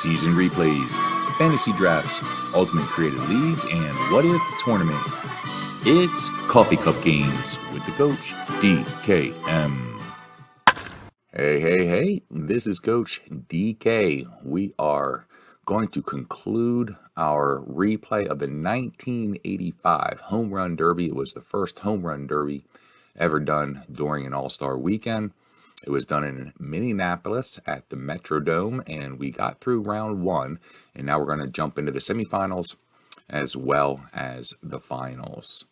season replays, fantasy drafts, ultimate creative leagues, and what if tournament. It's Coffee Cup Games with the coach, DKM. Hey, this is Coach DK. We are going to conclude our replay of the 1985 Home Run Derby. It was the first Home Run Derby ever done during an All-Star weekend. It was done in Minneapolis at the Metrodome, and we got through round one, and now we're going to jump into the semifinals as well as the finals.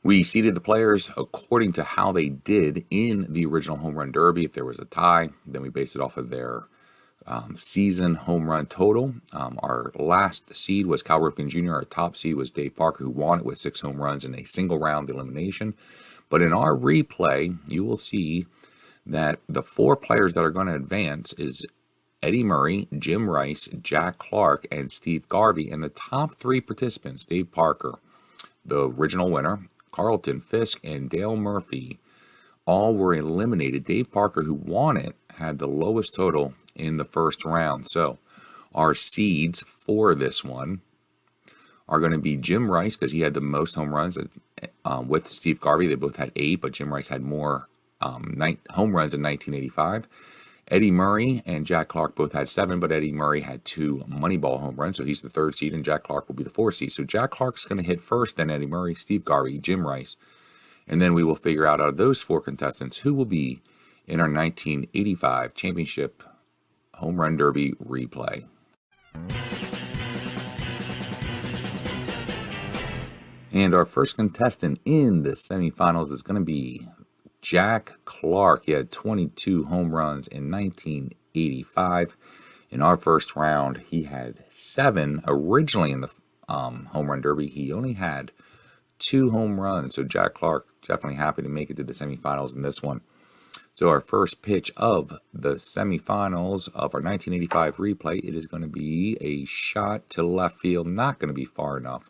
We seeded the players according to how they did in the original Home Run Derby. If there was a tie, then we based it off of their season home run total. Our last seed was Cal Ripken Jr. Our top seed was Dave Parker, who won it with 6 home runs in a single round elimination. But in our replay, you will see that the 4 players that are going to advance is Eddie Murray, Jim Rice, Jack Clark, and Steve Garvey. And the top 3 participants, Dave Parker, the original winner, Carlton Fisk, and Dale Murphy, all were eliminated. Dave Parker, who won it, had the lowest total in the first round. So our seeds for this one are going to be Jim Rice, because he had the most home runs with Steve Garvey. They both had 8, but Jim Rice had more home runs in 1985. Eddie Murray and Jack Clark both had 7, but Eddie Murray had 2 Moneyball home runs, so he's the 3rd seed, and Jack Clark will be the 4th seed. So Jack Clark's going to hit first, then Eddie Murray, Steve Garvey, Jim Rice, and then we will figure out of those 4 contestants who will be in our 1985 Championship Home Run Derby replay. And our first contestant in the semifinals is going to be Jack Clark. He had 22 home runs in 1985. In our first round, he had 7 originally in the Home Run Derby. He only had 2 home runs. So Jack Clark definitely happy to make it to the semifinals in this one. So our first pitch of the semifinals of our 1985 replay, it is going to be a shot to left field. Not going to be far enough.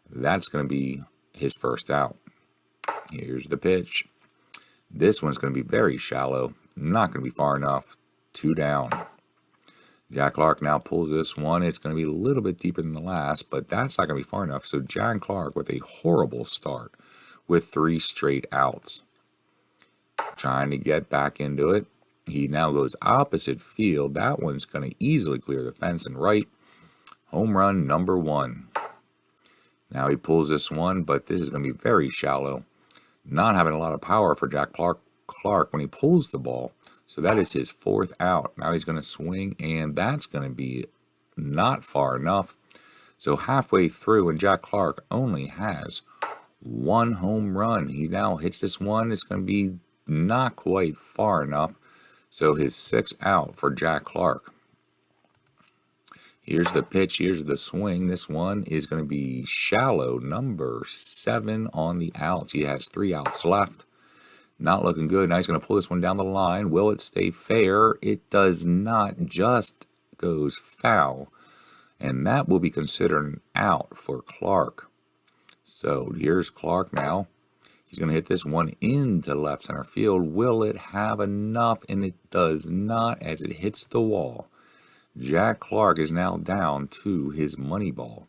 That's going to be his first out. Here's the pitch. This one's going to be very shallow, not going to be far enough, 2 down. Jack Clark now pulls this one. It's going to be a little bit deeper than the last, but that's not going to be far enough. So Jack Clark with a horrible start with 3 straight outs. Trying to get back into it. He now goes opposite field. That one's going to easily clear the fence and right. Home run number 1. Now he pulls this one, but this is going to be very shallow. Not having a lot of power for Jack Clark when he pulls the ball. So that is his 4th out. Now he's going to swing, and that's going to be not far enough. So halfway through, and Jack Clark only has 1 home run. He now hits this one. It's going to be not quite far enough. So his 6th out for Jack Clark. Here's the pitch. Here's the swing. This one is going to be shallow. Number 7 on the outs. He has 3 outs left. Not looking good. Now he's going to pull this one down the line. Will it stay fair? It does not. Just goes foul. And that will be considered an out for Clark. So here's Clark now. He's going to hit this one into left center field. Will it have enough? And it does not, as it hits the wall. Jack Clark is now down to his money ball.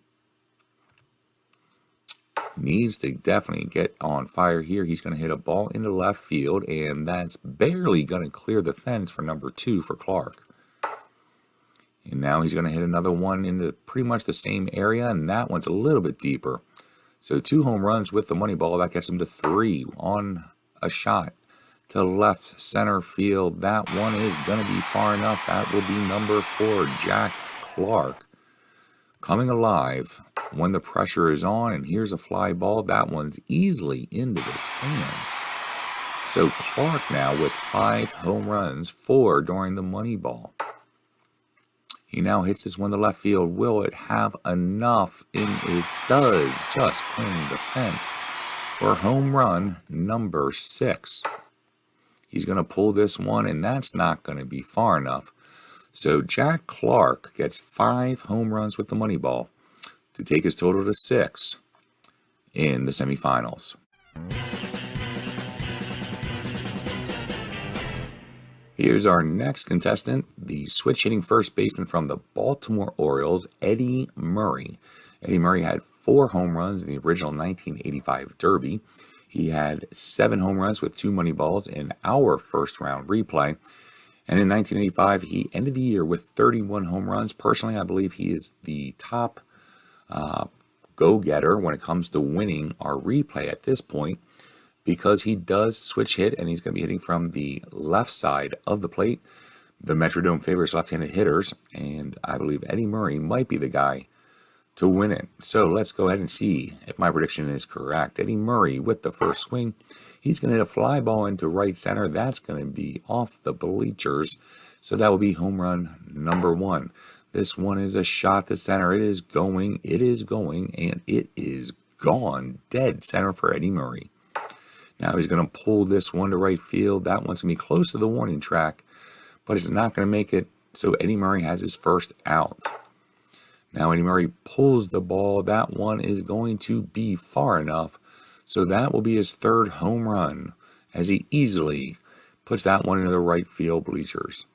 Needs to definitely get on fire here. He's going to hit a ball into left field, and that's barely going to clear the fence for number 2 for Clark. And now he's going to hit another one into pretty much the same area, and that one's a little bit deeper. So 2 home runs with the money ball. That gets him to 3 on a shot to left center field. That one is going to be far enough. That will be number 4, Jack Clark, coming alive when the pressure is on. And here's a fly ball. That one's easily into the stands. So Clark now with 5 home runs, 4 during the money ball. He now hits this one to left field. Will it have enough? And it does, just clearing the fence for home run number 6. He's going to pull this one, and that's not going to be far enough. So Jack Clark gets 5 home runs with the money ball to take his total to 6 in the semifinals. Here's our next contestant, the switch hitting first baseman from the Baltimore Orioles, Eddie Murray. Eddie Murray had 4 home runs in the original 1985 Derby. He had 7 home runs with 2 money balls in our first round replay. And in 1985, he ended the year with 31 home runs. Personally, I believe he is the top go-getter when it comes to winning our replay at this point, because he does switch hit and he's going to be hitting from the left side of the plate. The Metrodome favors left-handed hitters, and I believe Eddie Murray might be the guy to win it. So let's go ahead and see if my prediction is correct. Eddie Murray with the first swing. He's going to hit a fly ball into right center. That's going to be off the bleachers. So that will be home run number 1. This one is a shot to center. It is going, and it is gone. Dead center for Eddie Murray. Now he's going to pull this one to right field. That one's going to be close to the warning track, but it's not going to make it. So Eddie Murray has his first out. Now Eddie Murray pulls the ball. That one is going to be far enough. So that will be his 3rd home run, as he easily puts that one into the right field bleachers.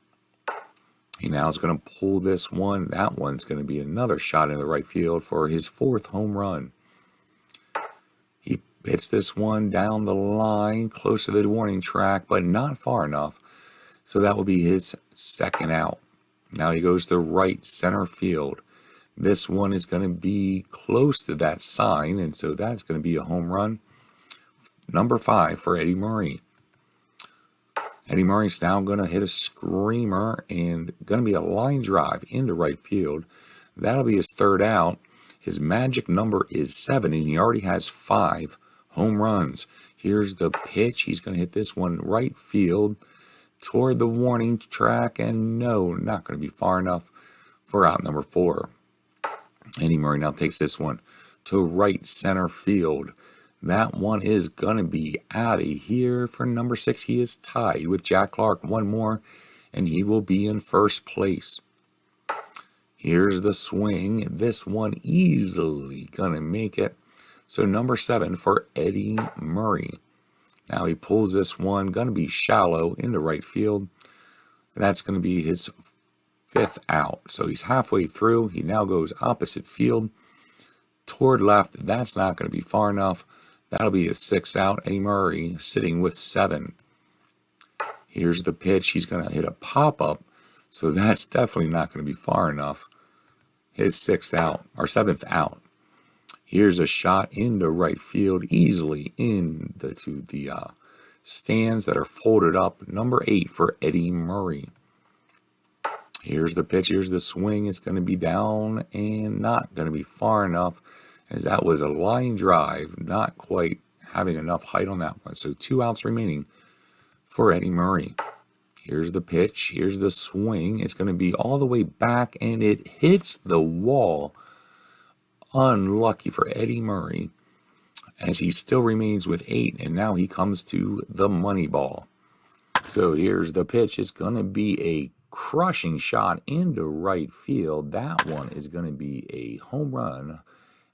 He now is going to pull this one. That one's going to be another shot in the right field for his 4th home run. He hits this one down the line, close to the warning track, but not far enough. So that will be his 2nd out. Now he goes to right center field. This one is going to be close to that sign, and so that's going to be a home run. Number 5 for Eddie Murray. Eddie Murray's now going to hit a screamer and going to be a line drive into right field. That'll be his 3rd out. His magic number is 7, and he already has 5 home runs. Here's the pitch. He's going to hit this one right field toward the warning track, and no, not going to be far enough for out number 4. Eddie Murray now takes this one to right center field. That one is going to be out of here for number 6. He is tied with Jack Clark. One more, and he will be in first place. Here's the swing. This one easily going to make it. So number 7 for Eddie Murray. Now he pulls this one, going to be shallow into right field. That's going to be his 5th out. So he's halfway through. He now goes opposite field toward left. That's not going to be far enough. That'll be his 6th out. Eddie Murray sitting with 7. Here's the pitch. He's going to hit a pop-up. So that's definitely not going to be far enough. His 6th out, or 7th out. Here's a shot into right field, easily into the stands that are folded up. Number 8 for Eddie Murray. Here's the pitch. Here's the swing. It's going to be down and not going to be far enough, as that was a line drive, not quite having enough height on that one. So 2 outs remaining for Eddie Murray. Here's the pitch. Here's the swing. It's going to be all the way back, and it hits the wall. Unlucky for Eddie Murray, as he still remains with 8, and now he comes to the money ball. So here's the pitch. It's going to be a crushing shot into right field. That one is going to be a home run.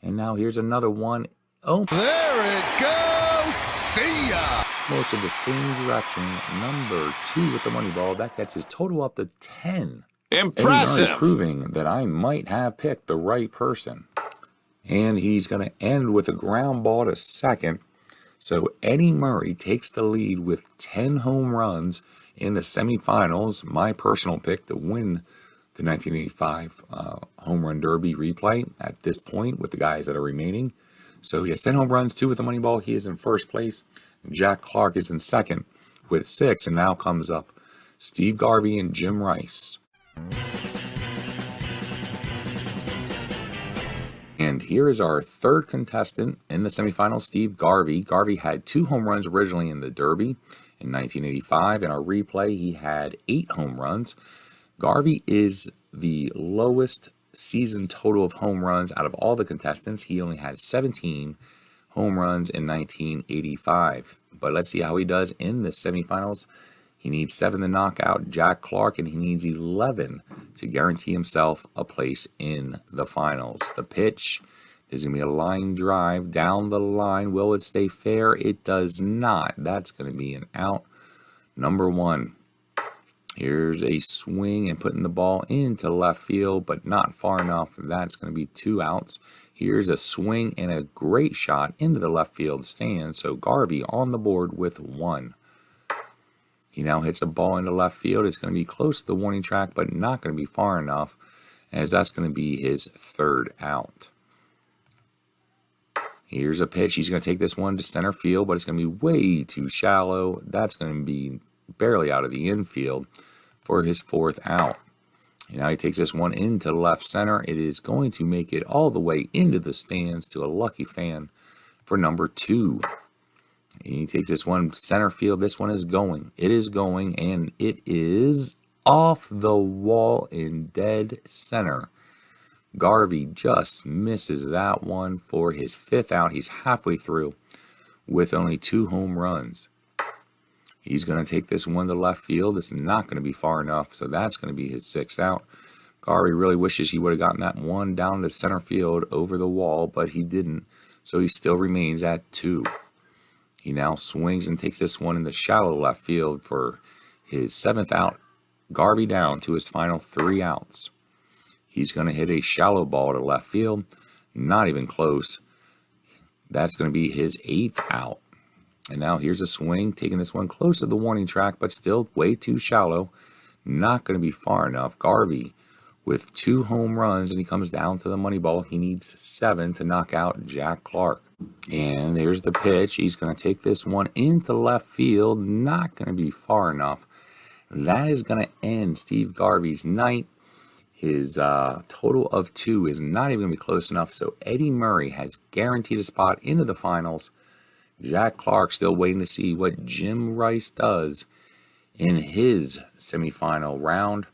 And now here's another one. Oh, there it goes. See ya. Most of the same direction. Number 2 with the money ball. That gets his total up to 10. Impressive. Proving that I might have picked the right person. And he's going to end with a ground ball to second. So Eddie Murray takes the lead with 10 home runs in the semifinals. My personal pick to win the 1985 Home Run Derby replay at this point with the guys that are remaining. So he has 10 home runs, 2 with the money ball. He is in first place. Jack Clark is in second with 6. And now comes up Steve Garvey and Jim Rice. And here is our 3rd contestant in the semifinals, Steve Garvey. Garvey had 2 home runs originally in the Derby in 1985. In our replay, he had 8 home runs. Garvey is the lowest season total of home runs out of all the contestants. He only had 17 home runs in 1985. But let's see how he does in the semifinals. He needs 7 to knock out Jack Clark, and he needs 11 to guarantee himself a place in the finals. The pitch, there's going to be a line drive down the line. Will it stay fair? It does not. That's going to be an out. Number 1. Here's a swing and putting the ball into left field, but not far enough. That's going to be 2 outs. Here's a swing and a great shot into the left field stand. So Garvey on the board with 1. He now hits a ball into left field. It's going to be close to the warning track, but not going to be far enough, as that's going to be his 3rd out. Here's a pitch. He's going to take this one to center field, but it's going to be way too shallow. That's going to be barely out of the infield for his 4th out. And now he takes this one into left center. It is going to make it all the way into the stands to a lucky fan for number 2. And he takes this one center field. This one is going. It is going, and it is off the wall in dead center. Garvey just misses that one for his 5th out. He's halfway through with only 2 home runs. He's going to take this one to left field. It's not going to be far enough, so that's going to be his 6th out. Garvey really wishes he would have gotten that one down to center field over the wall, but he didn't, so he still remains at 2. He now swings and takes this one in the shallow left field for his 7th out. Garvey down to his final 3 outs. He's going to hit a shallow ball to left field. Not even close. That's going to be his 8th out. And now here's a swing, taking this one close to the warning track, but still way too shallow. Not going to be far enough. Garvey with 2 home runs, and he comes down to the money ball. He needs 7 to knock out Jack Clark. And there's the pitch. He's going to take this one into left field. Not going to be far enough. That is going to end Steve Garvey's night. His total of 2 is not even going to be close enough, so Eddie Murray has guaranteed a spot into the finals. Jack Clark still waiting to see what Jim Rice does in his semifinal round.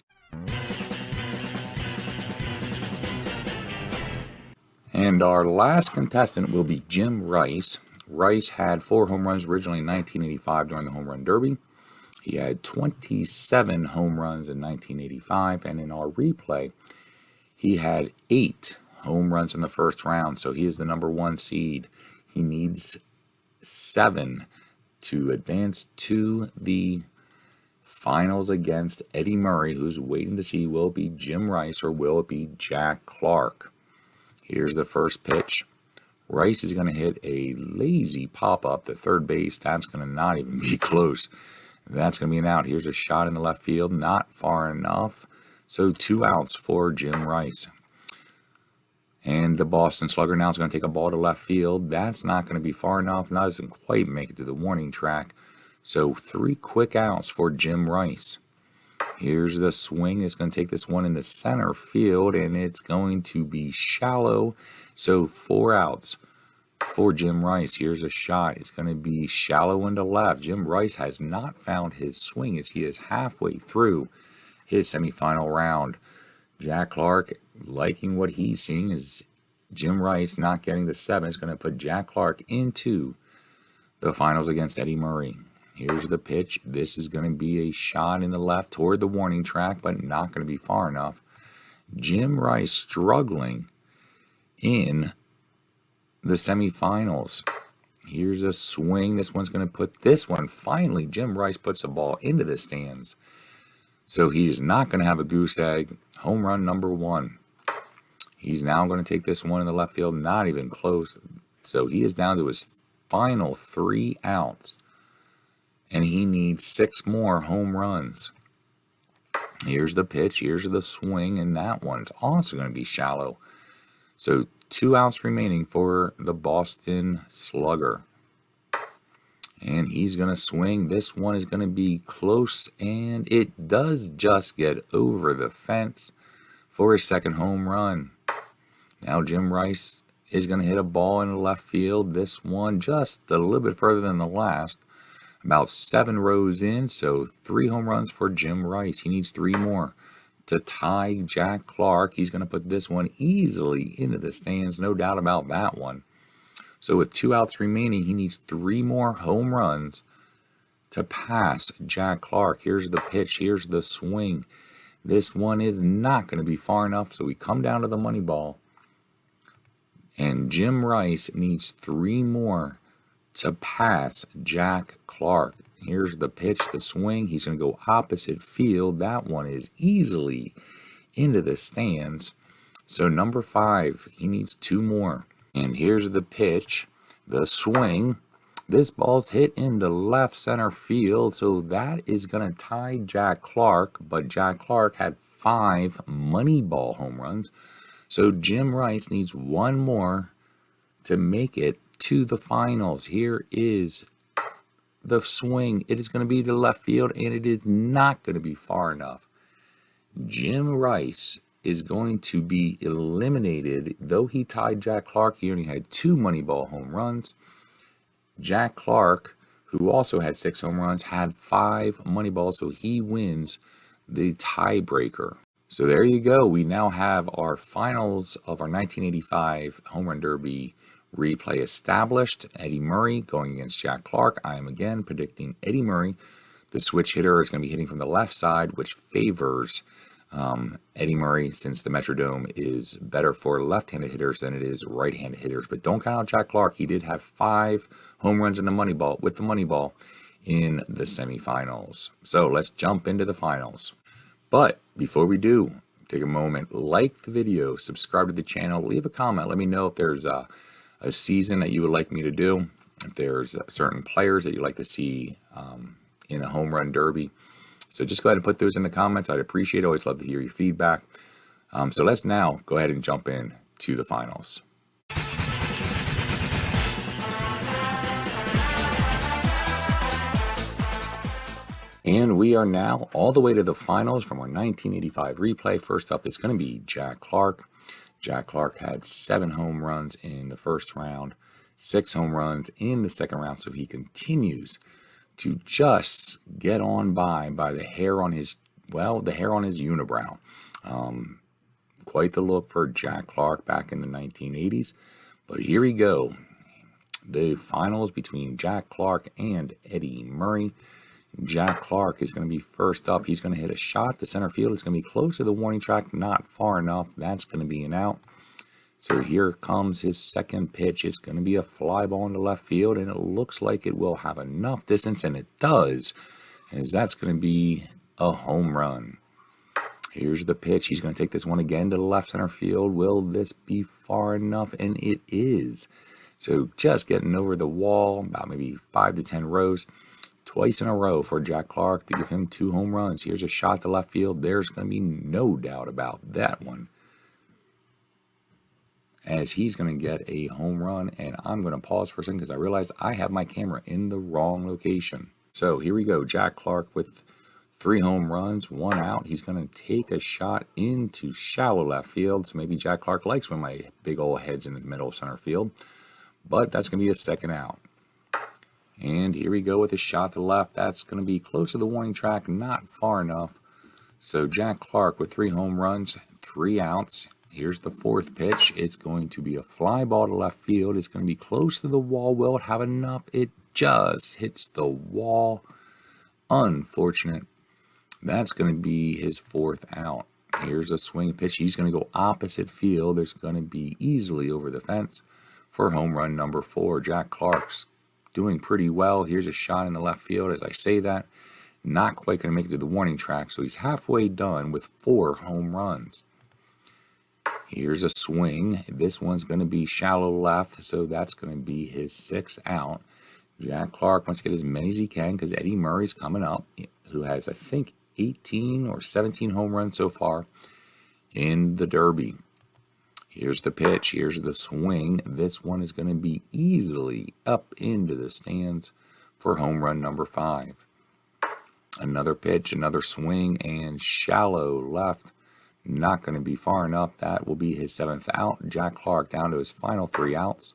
And our last contestant will be Jim Rice. Rice had 4 home runs originally in 1985 during the Home Run Derby. He had 27 home runs in 1985, and in our replay, he had 8 home runs in the first round, so he is the number 1 seed. He needs 7 to advance to the finals against Eddie Murray, who's waiting to see will it be Jim Rice or will it be Jack Clark. Here's the first pitch. Rice is going to hit a lazy pop-up to third base. That's going to not even be close. That's going to be an out. Here's a shot in the left field, not far enough. So 2 outs for Jim Rice. And the Boston Slugger now is going to take a ball to left field. That's not going to be far enough. That doesn't quite make it to the warning track. So 3 quick outs for Jim Rice. Here's the swing. It's going to take this one in the center field, and it's going to be shallow. So 4 outs for Jim Rice. Here's a shot. It's going to be shallow into left. Jim Rice has not found his swing as he is halfway through his semifinal round. Jack Clark liking what he's seeing is Jim Rice not getting the 7 is going to put Jack Clark into the finals against Eddie Murray. Here's the pitch. This is going to be a shot in the left toward the warning track, but not going to be far enough. Jim Rice struggling in the semifinals. Here's a swing. This one's going to put this one. Finally, Jim Rice puts a ball into the stands. So he is not going to have a goose egg. Home run number 1. He's now going to take this one in the left field. Not even close. So he is down to his final 3 outs. And he needs 6 more home runs. Here's the pitch. Here's the swing. And that one's also going to be shallow. So 2 outs remaining for the Boston Slugger. And he's going to swing. This one is going to be close. And it does just get over the fence for his 2nd home run. Now Jim Rice is going to hit a ball in the left field. This one just a little bit further than the last. About 7 rows in. So 3 home runs for Jim Rice. He needs 3 more to tie Jack Clark. He's going to put this one easily into the stands. No doubt about that one. So with 2 outs remaining, he needs 3 more home runs to pass Jack Clark. Here's the pitch. Here's the swing. This one is not going to be far enough, so we come down to the money ball. And Jim Rice needs 3 more to pass Jack Clark. Here's the pitch, the swing. He's going to go opposite field. That one is easily into the stands. So number 5, he needs 2 more. And here's the pitch, the swing. This ball's hit into left center field, so that is going to tie Jack Clark. But Jack Clark had 5 money ball home runs. So Jim Rice needs 1 more to make it to the finals. Here is the swing. It is going to be to left field, and it is not going to be far enough. Jim Rice is going to be eliminated. Though he tied Jack Clark, he only had 2 Moneyball home runs. Jack Clark, who also had 6 home runs, had 5 Moneyballs, so he wins the tiebreaker. So there you go. We now have our finals of our 1985 Home Run Derby replay established. Eddie Murray going against Jack Clark. I am again predicting Eddie Murray. The switch hitter is going to be hitting from the left side, which favors Eddie Murray, since the Metrodome is better for left-handed hitters than it is right-handed hitters. But don't count out Jack Clark. He did have 5 home runs in the Moneyball with the Moneyball in the semifinals. So let's jump into the finals. But before we do, take a moment, like the video, subscribe to the channel, leave a comment. Let me know if there's a season that you would like me to do, if there's certain players that you'd like to see in a home run derby. So just go ahead and put those in the comments. I'd appreciate it. Always love to hear your feedback. So let's now go ahead and jump in to the finals. And we are now all the way to the finals from our 1985 replay. First up is going to be Jack Clark. Jack Clark had 7 home runs in the first round, 6 home runs in the second round. So he continues to just get on by the hair on his, the hair on his unibrow. Quite the look for Jack Clark back in the 1980s. But here we go. The finals between Jack Clark and Eddie Murray. Jack Clark is going to be first up. He's going to hit a shot to center field. It's going to be close to the warning track, not far enough. That's going to be an out. So here comes his second pitch. It's going to be a fly ball into left field, and it looks like it will have enough distance, and it does, as that's going to be a home run. Here's the pitch. He's going to take this one again to the left center field. Will this be far enough? And it is. So just getting over the wall, about maybe 5 to 10 rows, twice in a row for Jack Clark to give him 2 home runs. Here's a shot to left field. There's going to be no doubt about that one, as he's going to get a home run. And I'm going to pause for a second because I realized I have my camera in the wrong location. So here we go. Jack Clark with 3 home runs, 1 out. He's going to take a shot into shallow left field. So maybe Jack Clark likes when my big old head's in the middle of center field. But that's going to be a second out. And here we go with a shot to left. That's going to be close to the warning track, not far enough. So Jack Clark with 3 home runs, 3 outs. Here's the fourth pitch. It's going to be a fly ball to left field. It's going to be close to the wall. Will it have enough? It just hits the wall. Unfortunate. That's going to be his 4th out. Here's a swing pitch. He's going to go opposite field. There's going to be easily over the fence for home run number 4. Jack Clark's doing pretty well. Here's a shot in the left field. As I say that, not quite going to make it to the warning track. So he's halfway done with 4 home runs. Here's a swing. This one's going to be shallow left, so that's going to be his 6th out. Jack Clark wants to get as many as he can because Eddie Murray's coming up, who has, I think, 18 or 17 home runs so far in the Derby. Here's the pitch. Here's the swing. This one is going to be easily up into the stands for home run number 5. Another pitch, another swing, and shallow left. Not going to be far enough. That will be his 7th out. Jack Clark down to his final 3 outs.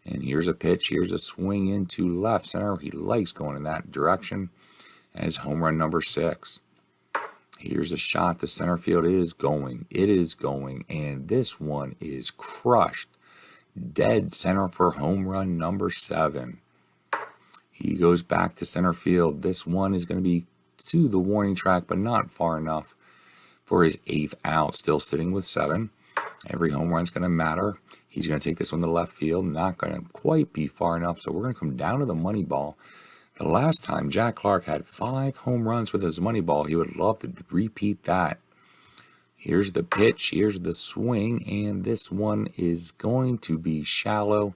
And here's a pitch. Here's a swing into left center. He likes going in that direction as home run number 6. Here's a shot. The center field is going. It is going. And this one is crushed. Dead center for home run number 7. He goes back to center field. This one is going to be to the warning track, but not far enough for his 8th out. Still sitting with 7. Every home run is going to matter. He's going to take this one to left field. Not going to quite be far enough. So we're going to come down to the money ball. The last time Jack Clark had 5 home runs with his money ball, he would love to repeat that. Here's the pitch, here's the swing, and this one is going to be shallow.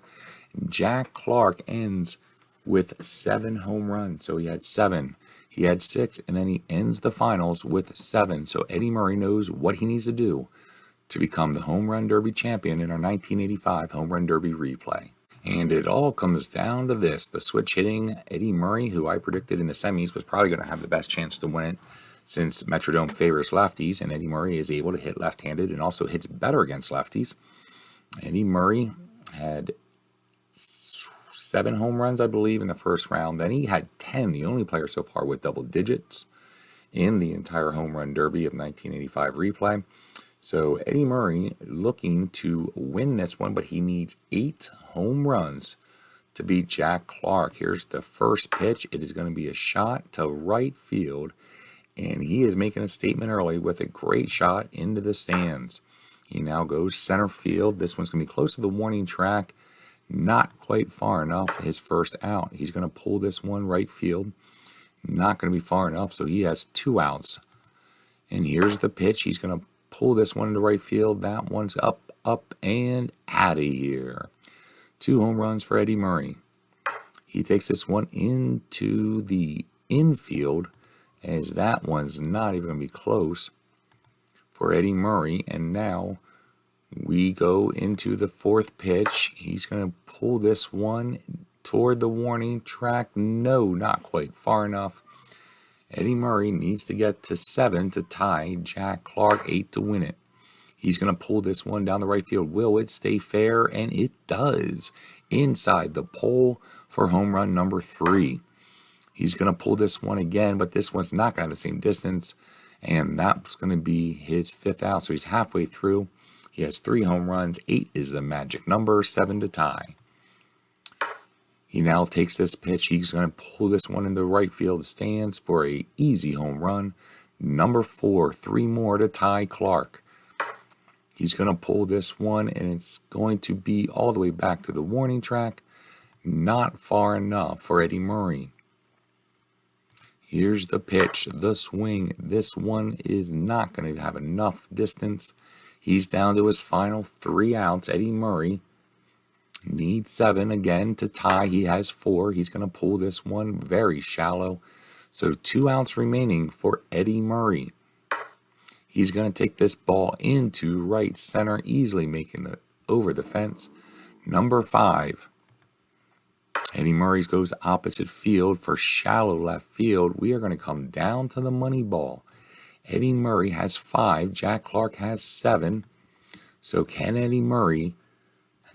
Jack Clark ends with 7 home runs. So he had 7, he had 6, and then he ends the finals with 7. So Eddie Murray knows what he needs to do to become the Home Run Derby champion in our 1985 Home Run Derby replay. And it all comes down to this. The switch hitting Eddie Murray, who I predicted in the semis was probably going to have the best chance to win it since Metrodome favors lefties, and Eddie Murray is able to hit left-handed and also hits better against lefties. Eddie Murray had 7 home runs, I believe, in the first round. Then he had 10, the only player so far with double digits in the entire Home Run Derby of 1985 replay. So Eddie Murray looking to win this one, but he needs 8 home runs to beat Jack Clark. Here's the first pitch. It is going to be a shot to right field, and he is making a statement early with a great shot into the stands. He now goes center field. This one's going to be close to the warning track, not quite far enough. His first out. He's going to pull this one right field. Not going to be far enough, so he has 2 outs. And here's the pitch. He's going to pull this one into right field. That one's up, and out of here. 2 home runs for Eddie Murray. He takes this one into the infield, as that one's not even going to be close for Eddie Murray. And now we go into the 4th pitch. He's going to pull this one toward the warning track. No, not quite far enough. Eddie Murray needs to get to 7 to tie Jack Clark, 8 to win it. He's going to pull this one down the right field. Will it stay fair? And it does. Inside the pole for home run number 3. He's going to pull this one again, but this one's not going to have the same distance. And that's going to be his 5th out. So he's halfway through. He has 3 home runs. 8 is the magic number. 7 to tie. He now takes this pitch. He's going to pull this one in the right field stands for a easy home run. Number 4, 3 more to tie Clark. He's going to pull this one, and it's going to be all the way back to the warning track. Not far enough for Eddie Murray. Here's the pitch, the swing. This one is not going to have enough distance. He's down to his final 3 outs. Eddie Murray needs 7 again to tie. He has 4. He's going to pull this one very shallow. So 2 outs remaining for Eddie Murray. He's going to take this ball into right center, easily making it over the fence. Number 5. Eddie Murray goes opposite field for shallow left field. We are going to come down to the money ball. Eddie Murray has 5. Jack Clark has 7. So can Eddie Murray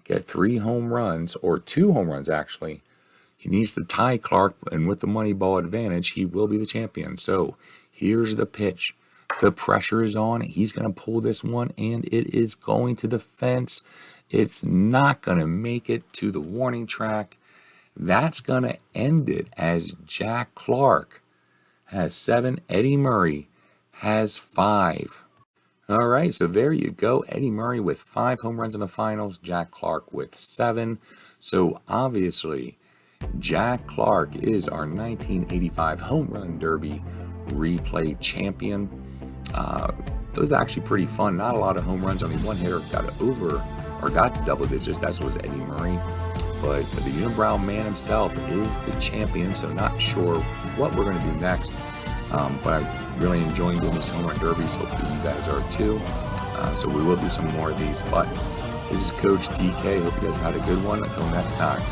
get 3 home runs, or 2 home runs actually? He needs to tie Clark, and with the money ball advantage, he will be the champion. So here's the pitch. The pressure is on. He's going to pull this one, and it is going to the fence. It's not going to make it to the warning track. That's going to end it as Jack Clark has 7. Eddie Murray has 5. All right, so there you go. Eddie Murray with 5 home runs in the finals. Jack Clark with 7. So obviously, Jack Clark is our 1985 Home Run Derby replay champion. It was actually pretty fun. Not a lot of home runs. Only one hitter got to double digits. That was Eddie Murray. But the unibrow man himself is the champion. So not sure what we're going to do next. But I'm really enjoying doing these home run derbies. Hopefully you guys are too. So we will do some more of these. But this is Coach TK. Hope you guys had a good one. Until next time.